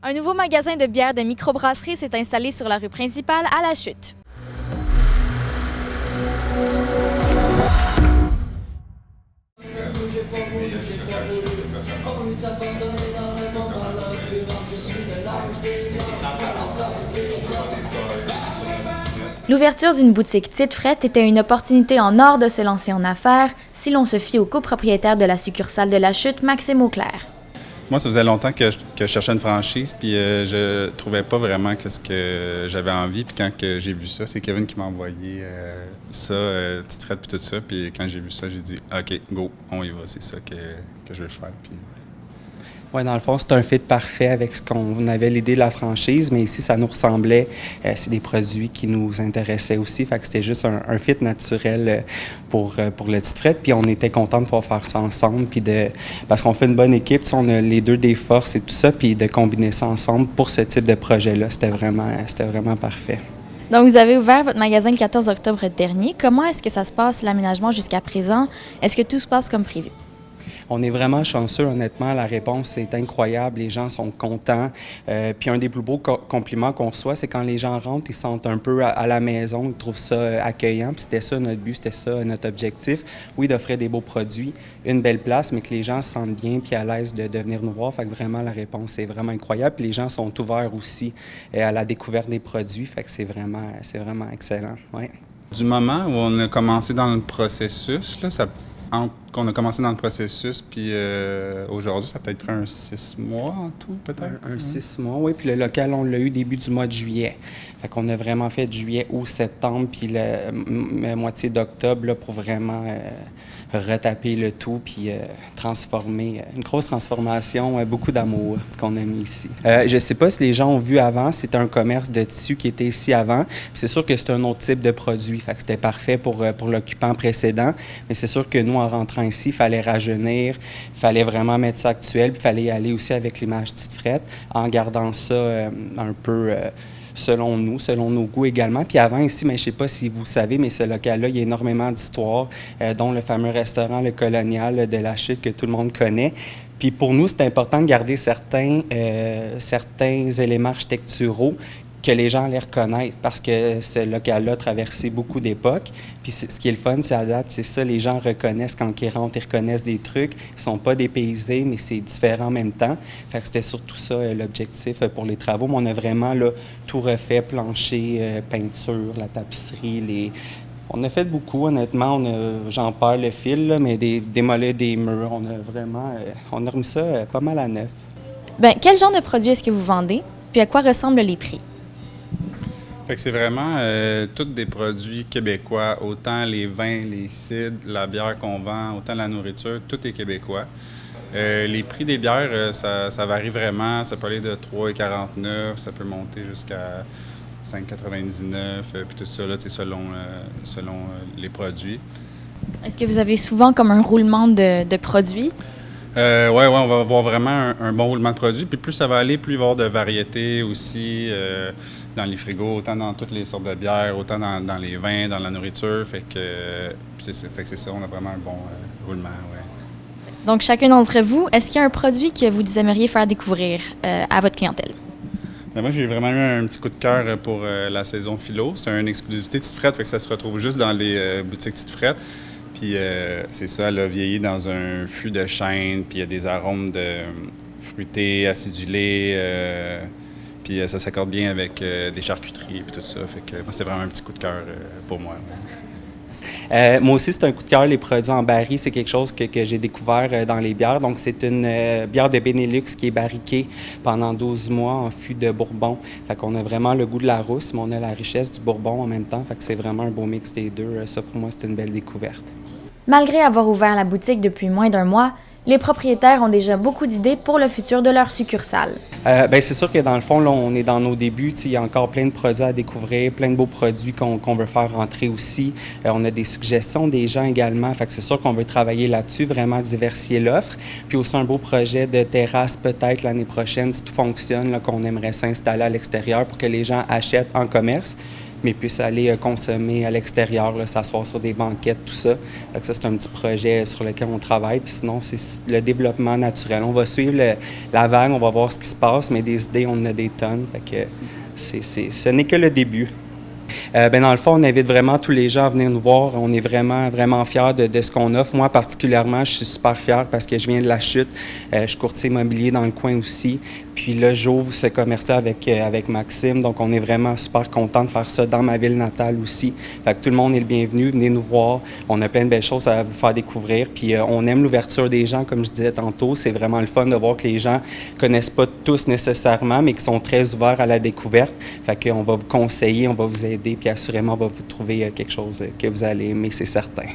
Un nouveau magasin de bière de microbrasserie s'est installé sur la rue principale à La Chute. L'ouverture d'une boutique Tite Frette était une opportunité en or de se lancer en affaires si l'on se fie au copropriétaire de la succursale de La Chute, Maxime Auclair. Moi, ça faisait longtemps que je cherchais une franchise, puis je trouvais pas vraiment ce que j'avais envie. Puis quand j'ai vu ça, c'est Kevin qui m'a envoyé ça, Tite Frette, puis tout ça. Puis quand j'ai vu ça, j'ai dit « OK, go, on y va, c'est ça que je veux faire. » Puis Oui, dans le fond, c'est un fit parfait avec ce qu'on avait l'idée de la franchise, mais ici, ça nous ressemblait. C'est des produits qui nous intéressaient aussi, fait que c'était juste un fit naturel pour le Tite Frette. Puis on était contents de pouvoir faire ça ensemble, puis parce qu'on fait une bonne équipe, on a les deux des forces et tout ça, puis de combiner ça ensemble pour ce type de projet-là, c'était vraiment parfait. Donc, vous avez ouvert votre magasin le 14 octobre dernier. Comment est-ce que ça se passe, l'aménagement jusqu'à présent? Est-ce que tout se passe comme prévu? On est vraiment chanceux, honnêtement. La réponse est incroyable. Les gens sont contents. Puis un des plus beaux compliments qu'on reçoit, c'est quand les gens rentrent, ils se sentent un peu à la maison, ils trouvent ça accueillant. Puis c'était ça notre but, c'était ça notre objectif. Oui, d'offrir des beaux produits, une belle place, mais que les gens se sentent bien puis à l'aise de venir nous voir. Fait que vraiment, la réponse est vraiment incroyable. Puis les gens sont ouverts aussi à la découverte des produits. Fait que c'est vraiment excellent. Ouais. du moment où on a commencé dans le processus, là, qu'on a commencé dans le processus, puis aujourd'hui, ça a peut-être pris un 6 mois en tout, peut-être? Un 6 mois, oui. Puis le local, on l'a eu début du mois de juillet. Fait qu'on a vraiment fait juillet, août, septembre, puis la moitié d'octobre là, pour vraiment retaper le tout, puis transformer. Une grosse transformation, beaucoup d'amour qu'on a mis ici. Je ne sais pas si les gens ont vu avant, c'était un commerce de tissu qui était ici avant. Puis c'est sûr que c'est un autre type de produit. Fait que c'était parfait pour l'occupant précédent. Mais c'est sûr que nous, en rentrant ici, il fallait rajeunir, il fallait vraiment mettre ça actuel, puis il fallait y aller aussi avec l'image Tite Frette, en gardant ça un peu selon nous, selon nos goûts également. Puis avant ici, mais je ne sais pas si vous savez, mais ce local-là, il y a énormément d'histoires, dont le fameux restaurant Le Colonial de La Chute que tout le monde connaît. Puis pour nous, c'est important de garder certains éléments architecturaux que les gens les reconnaissent parce que ce local-là a traversé beaucoup d'époques. Puis ce qui est le fun, c'est à date, c'est ça, les gens reconnaissent quand ils rentrent, ils reconnaissent des trucs. Ils sont pas dépaysés, mais c'est différent en même temps. Fait que c'était surtout ça l'objectif pour les travaux. Mais on a vraiment là, tout refait, plancher, peinture, la tapisserie, On a fait beaucoup, honnêtement. J'en perds le fil, là, mais démolir des murs. On a remis ça pas mal à neuf. Bien, quel genre de produits est-ce que vous vendez? Puis à quoi ressemblent les prix? Fait que c'est vraiment tous des produits québécois, autant les vins, les cidres, la bière qu'on vend, autant la nourriture, tout est québécois. Les prix des bières, ça varie vraiment. Ça peut aller de 3,49, ça peut monter jusqu'à 5,99, puis tout ça, là, selon les produits. Est-ce que vous avez souvent comme un roulement de produits? Oui, on va avoir vraiment un bon roulement de produits. Puis plus ça va aller, plus il va y avoir de variétés aussi dans les frigos, autant dans toutes les sortes de bières, autant dans les vins, dans la nourriture. Fait que c'est ça, on a vraiment un bon roulement, ouais. Donc, chacun d'entre vous, est-ce qu'il y a un produit que vous aimeriez faire découvrir à votre clientèle? Bien, moi, j'ai vraiment eu un petit coup de cœur pour la saison philo. C'est une exclusivité Tite Frette, fait que ça se retrouve juste dans les boutiques Tite Frette. Puis c'est ça, elle a vieilli dans un fût de chêne, puis il y a des arômes de fruités, acidulés, puis ça s'accorde bien avec des charcuteries, puis tout ça. Fait que moi, c'était vraiment un petit coup de cœur pour moi. Moi aussi, c'est un coup de cœur, les produits en baril. C'est quelque chose que j'ai découvert dans les bières. Donc, c'est une bière de Benelux qui est barriquée pendant 12 mois en fût de Bourbon. Fait qu'on a vraiment le goût de la rousse, mais on a la richesse du Bourbon en même temps. Fait que c'est vraiment un beau mix des deux. Ça, pour moi, c'est une belle découverte. Malgré avoir ouvert la boutique depuis moins d'1 mois, les propriétaires ont déjà beaucoup d'idées pour le futur de leur succursale. Bien, c'est sûr que dans le fond, là, on est dans nos débuts. Il y a encore plein de produits à découvrir, plein de beaux produits qu'on veut faire rentrer aussi. On a des suggestions des gens également. Fait que c'est sûr qu'on veut travailler là-dessus, vraiment diversifier l'offre. Puis aussi un beau projet de terrasse peut-être l'année prochaine, si tout fonctionne, là, qu'on aimerait s'installer à l'extérieur pour que les gens achètent en commerce. mais puissent aller consommer à l'extérieur, s'asseoir sur des banquettes, tout ça. Fait que ça, c'est un petit projet sur lequel on travaille. Puis sinon, c'est le développement naturel. On va suivre la vague, on va voir ce qui se passe, mais des idées, on en a des tonnes. Fait que ce n'est que le début. Dans le fond, on invite vraiment tous les gens à venir nous voir. On est vraiment, vraiment fiers de ce qu'on offre. Moi, particulièrement, je suis super fier parce que je viens de la Chute. Je suis courtier immobilier dans le coin aussi. Puis là, j'ouvre ce commerce avec Maxime. Donc, on est vraiment super content de faire ça dans ma ville natale aussi. Fait que tout le monde est le bienvenu. Venez nous voir. On a plein de belles choses à vous faire découvrir. Puis on aime l'ouverture des gens, comme je disais tantôt. C'est vraiment le fun de voir que les gens connaissent pas tous nécessairement, mais qui sont très ouverts à la découverte. Fait qu'on va vous conseiller, on va vous aider, puis assurément, on va vous trouver quelque chose que vous allez aimer, c'est certain.